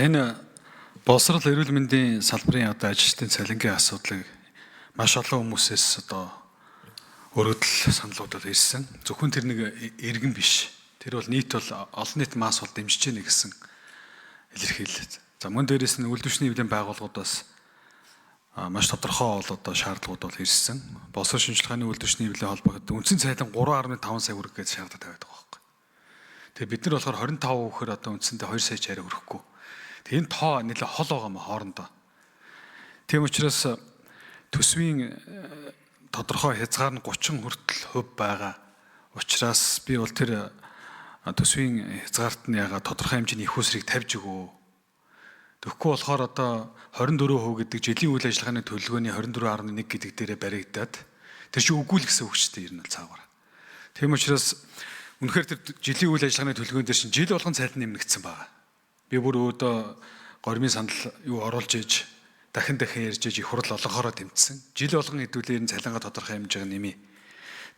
Энэ боловсрол эрүүл мэндийн салбарын ажилчдын цалингийн асуудлыг маш олон хүмүүсээс өргөдөл саналуудад ирсэн. Зөвхөн тэр нэг иргэн биш. Тэр бол нийт олон нийт масс бол дэмжиж гэнэ гэсэн илэрхийлэл. За мөн дээрээс нь үйлдвэрчний эвлэлийн байгууллагуудаас маш тодорхой шаардлагууд бол ирсэн. Боловсрол шинжилгээний үйлдвэрчний эвлэлийн холбоот үндсэн цалин 3.5 сая хүрэх гэж шаардлага тавиад байгаа байхгүй. Тэгээ бид нар болохоор 25 гэхээр үндсэндээ 2 сая чараа өрөхгүй. Тэгээ энэ тоо нэлээд хол байгаа мó хоорондоо. Тийм учраас төсвийн тодорхой хязгаар нь 30 хүртэл хувь байгаа. Учраас би бол тэр төсвийн хязгаарт нь ягаад тодорхой хэмжээний их усрыг тавьж өгөө. Тэгэхгүй болохоор 24% гэдэг жилийн үйл ажиллагааны төлөвлөгөөний 24.1 гэдэг дээрээ баригдаад тэр чинь үгүй л гэсэн үг шүү дээ ер нь цаагаар. Тийм учраас үнэхээр тэр жилийн үйл ажиллагааны төлөвлөгөөн дээр чинь жил болгон цалин нэмэгдсэн байгаа. Би бүр өөдөө гормын сандал оруулж иж дахин ярьж иж их хурл олонхороо тэмцсэн. Жил болгон хэдүүлээр нь цалингаа тодорхой хэмжээгээр нэмье.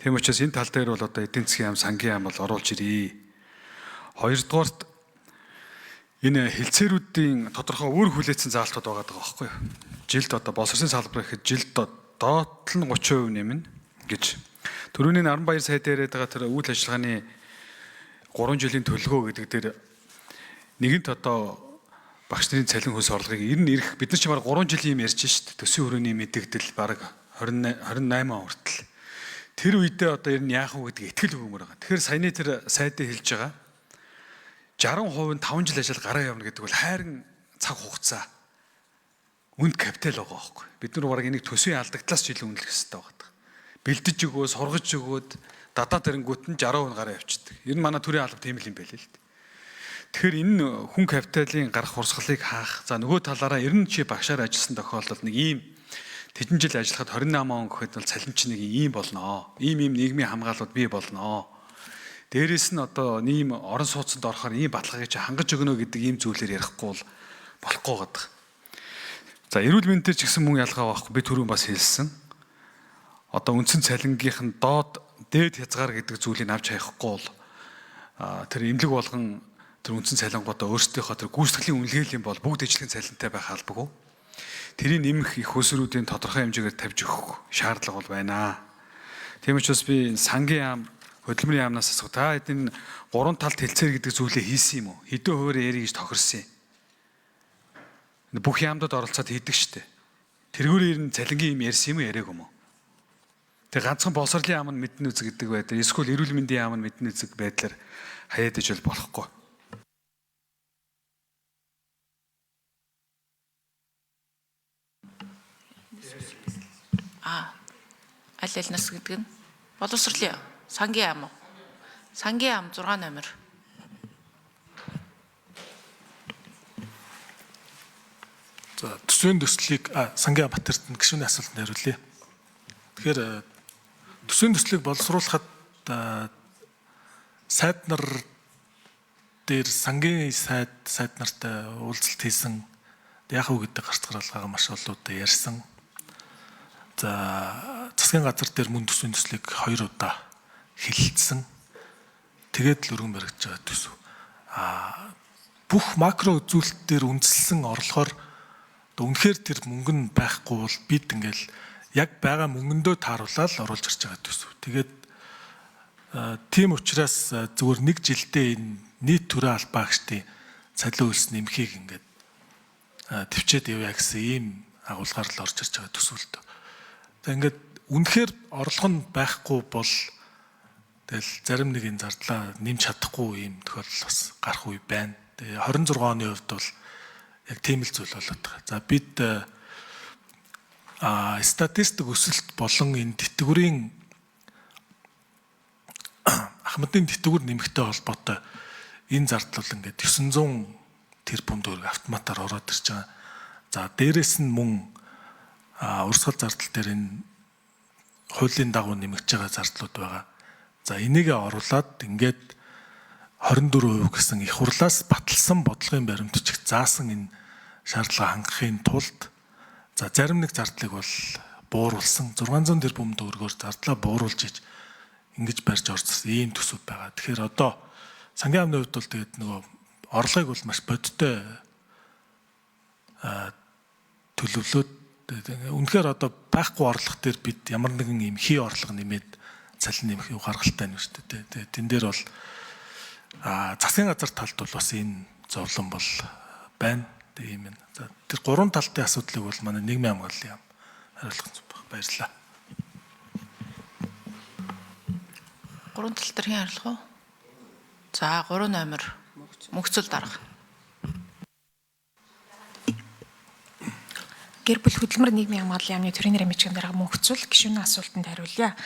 Тийм учраас энэ тал дээр бол эдийн засгийн яам, сангийн яам бол оруулж ирье. Хоёрдугаарт энэ хэлцээрүүдийн тодорхой өөр хүлээсэн заалтууд байгаа байхгүй юу? Жилд боловсролын салбар гэхэд жилд доотлол нь 30% нэмнэ гэж. Төрөний 12 сая дээр байгаа тэр үйл ажиллагааны 3 жилийн төлөвлөгөө гэдэг дээр нэгэнт багш нарын цалин хөлс орлогыг ер нь ирэх бид нар ч бараг 3 жилийн юм ярьж шít төсвийн хүрээний мэдэгдэл бараг 28 хүртэл тэр үедээ ер нь яах вэ гэдгийг итгэл өгмөр байгаа. Тэгэхээр саяны тэр сайдын хэлж байгаа 60% нь 5 жил ажил гараа явна гэдэг бол хайрын цаг хугацаа үнд капитал байгаа байхгүй. Бид нар бараг энийг төсвийн алдагдлаас ч илүү үнэлэх хэрэгтэй байгаа. Бэлдэж өгөө, сургаж өгөөд дадаад ирэнгүүт нь 60% гараа явчихдаг. Ер нь манай төрийн алба тийм л юм байл л дээ. Тэгэхээр энэ хүн капиталын гарах урсгалыг хаах. За нөгөө талаараа 90 чи багшаар ажилласан тохиолдолд нэг ийм тэдэн жил ажиллахад 28 он гэхэд бол цалин чинь нэг ийм болноо. Ийм нийгмийн хамгаалалт бий болноо. Дээрээс нь ийм орон сууцнд орохоор ийм баталгааг чи хангаж өгнө гэдэг ийм зүйлээр ярихгүй бол болохгүй гадаг. За эрүүл мэндээр ч гэсэн мөн ялгаа байхгүй. Би түрүүн бас хэлсэн. Үндсэн цалингийнх нь дээд хязгаар гэдэг зүйлийг авч хаяхгүй бол тэр эмнэлэг болгон тэр үндсэн цалингуудаа өөрсдийнхөө тэр гүйцэтгэлийн үнэлгээлийн бол бүгд ижлэхэн цалинтай байх албагүй. Тэрийг нэмэх их усруудын тодорхой хэмжээгээр тавьж өгөх шаардлага бол байна. Тийм учраас би сангийн яам, хөдөлмөрийн яамнаас асуух. Та энэ 3 талт хэлцээр гэдэг зүйлээ хийсэн юм уу? Хэдэн хуваар ярих гэж тохирсон юм? Бүх яамдад оролцоод хийдэг штэ. Тэргүүрээр нь цалингийн юм ярьсан юм уу, яриаг юм уу? Тэг ганцхан боловсролын яам нь мэднэ үзэг гэдэг байдлаар эсвэл эрүүл мэндийн яам нь мэднэ үзэг байдлаар хаяад иж бол болохгүй. Аль нас гэдэг нь боловсролын сангийн яам уу? Сангийн яам 6 номер. За төсвийн төслийг сангийн яам Батэрт нь гишүүний асуултанд хариулъя. Тэгэхээр төсвийн төслийг боловсруулахад сайд нар дээр сангийн сайд нартай уулзалт хийсэн яах вэ гэдэг гарц гаргалгаа маш олон удаа ярьсан. За засгийн газар дээр мөн төсвийн төслийг 2 удаа хэлэлцсэн. Тэгээд л өргөн баригдаж байгаа төсөв. Бүх макро үзүүлэлтээр үндэслэн орлохоор үнэхээр тэр мөнгө нь байхгүй бол бид ингээл яг байгаа мөнгөндөө тааруулаад оруулж ирж байгаа төсөв. Тэгээд тийм учраас зүгээр нэг жилдээ энэ нийт төрийн албаагчдын цалин хөлс нэмхийг ингээд төвчээд явъя гэсэн ийм агуулгаар л орж ирж байгаа төсвөлтөө. За ингээд үнэхээр орлого нь байхгүй бол тэгэл зарим нэг энэ зардлаа нэмж чадахгүй ийм тохиолдол бас гарах үе байна. Тэгээ 26 оны хувьд бол яг тийм л зүйл болоод байгаа. За бид статистик өсөлт болон энэ тэтгэврийн ахмадын тэтгэвэр нэмэхтэй холбоотой энэ зардал бол ингээд 900 тэрбум төгрөг автоматар ороод ирж байгаа. За дээрэс нь мөн урсгал зардал дээр энэ хуулийн дагуу нэмэгдэж байгаа зардлууд байгаа. За энийгээ оруулаад ингээд 24% гэсэн их хурлаас баталсан бодлогын баримтчигт заасан энэ шаардлага хангахын тулд за зарим нэг зардлыг бол бууруулсан 600 тэрбум төгрөгөөр зардлаа бууруулж иж ингэж барьж орсон ийм төсөв байгаа. Тэгэхээр сангийн яамны хувьд бол тэгээд нөгөө орлогыг бол маш бодиттой төлөвлөөд үнэхээр одоо байхгүй орлого дээр бид ямар нэгэн юм хий орлого нэмээд цалин нэмэх гаргалтай нь шүү дээ. Тэгээ тэн дээр бол засгийн газар талд бол бас энэ зовлон бол байна. Тэгээ юм. За тэр гурван талтай асуудлыг бол манай нийгмийн хамгааллын яам хариулах зүг байна. Баярлалаа. Гурван тал дээр хэн хариулах вэ? За 3 номер мөнхцөл дарга. Гэр бүл хөдөлмөр нийгмийн хамгааллын яамны төрийн нэрийн бичгийн дарга мөнхцөл гишүүний асуултанд хариулъя.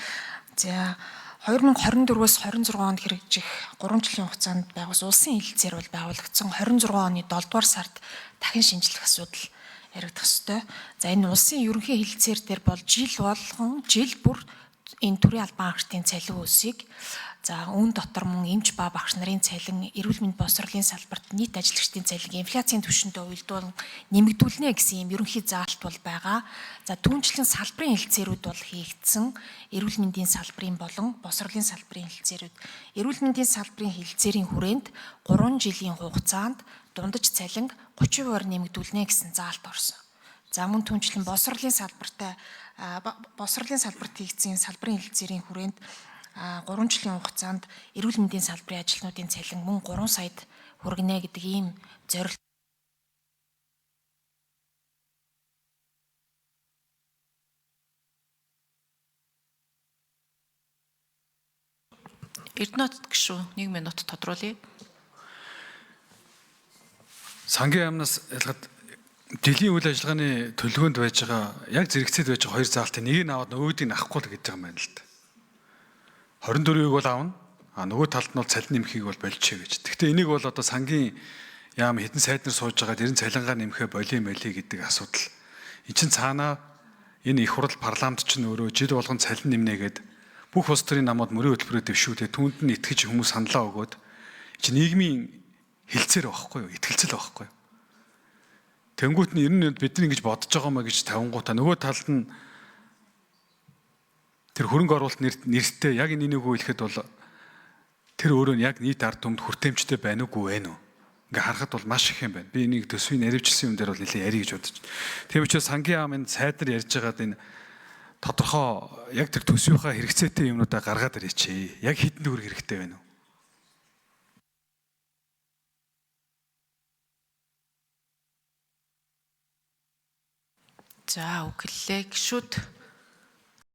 За 2024-өөс 26 онд хэрэгжих 3 жилийн хугацаанд байгуулсан улсын хэлэлцээр бол байгуулагдсан 26 оны 7 дугаар сард дахин шинжлэх асуудал яригдах ёстой. За энэ улсын ерөнхий хэлэлцээр дээр бол жил бүр энэ төрийн албан агштын цалин үсийг за үүн дотор мөн эмч ба багш нарын цалин, эрүүл мэнд боловсролын салбарт нийт ажиллагчдын цалин инфляцийн түвшиндээ уялдуул нэмэгдүүлнэ гэсэн юм ерөнхий заалт бол байгаа. За түүнчлэн салбарын хэлэлцээрүүд бол хийгдсэн. Эрүүл мэндийн салбарын болон боловсролын салбарын хэлэлцээрүүд. Эрүүл мэндийн салбарын хэлэлцээрийн хүрээнд 3 жилийн хугацаанд дундаж цалин 30% нэмэгдүүлнэ гэсэн заалт орсон. За мөн түүнчлэн боловсролын салбарт хийгдсэн салбарын хэлэлцээрийн хүрээнд 3 жилийн хугацаанд эрүүл мэндийн салбарын ажилтнуудын цалин мөн 3 саяд хүргэнэ гэдэг ийм зорилт. Эрдэнэт гишүүн 1 минут тодруулъя. Сангийн яамнаас ялгаад жилийн үйл ажиллагааны төлөвлөгөөнд байж байгаа яг зэрэгцээд байж байгаа хоёр заалтын нэг нь аваад нөгөөдийг авахгүй л гэж байгаа юм байна л да. 24-ийг бол аавна. Нөгөө талд нь бол цалин нэмхийг бол болчихъя гэж. Гэхдээ энийг бол одоо сангийн яам хэдэн сайд нар сууж байгаа дэрэн цалингаа нэмэхэ болио мөлий гэдэг асуудал. Энд чинь цаанаа энэ их хурл парламент чинь өөрөө жил болгон цалин нэмнэ гэд бүх улс төрийн намууд мөрийн хөтөлбөрөөр дэвшүүлээ түүнд нь итгэж хүмүүс саналаа өгөөд чи нийгмийн хилцээр байхгүй юу? Итгэлцэл байхгүй юу? Тэнгүүт нь ер нь бид нар ингэж бодож байгаа маа гэж тавингуудаа нөгөө талд нь тэр хөрөнгө оруулалт нэртэй яг энэ нэг үйл ихэд бол тэр өөрөө нь яг нийт ард түмэд хүртээмжтэй байна уугүй вэ нүү? Ингээ харахад бол маш их юм байна. Би энийг төсвийн наривчлсан юм дээр бол нэлээд ярих гэж бодож. Тийм учраас сангийн яам энэ сайд нар ярьж байгаад энэ тодорхой яг тэр төсвийнхаа хэрэгцээтэй юмнуудаа гаргаад ирээч. Яг хэдэн төгрөг хэрэгтэй байна уу? За үг хэллээ. Гишүүд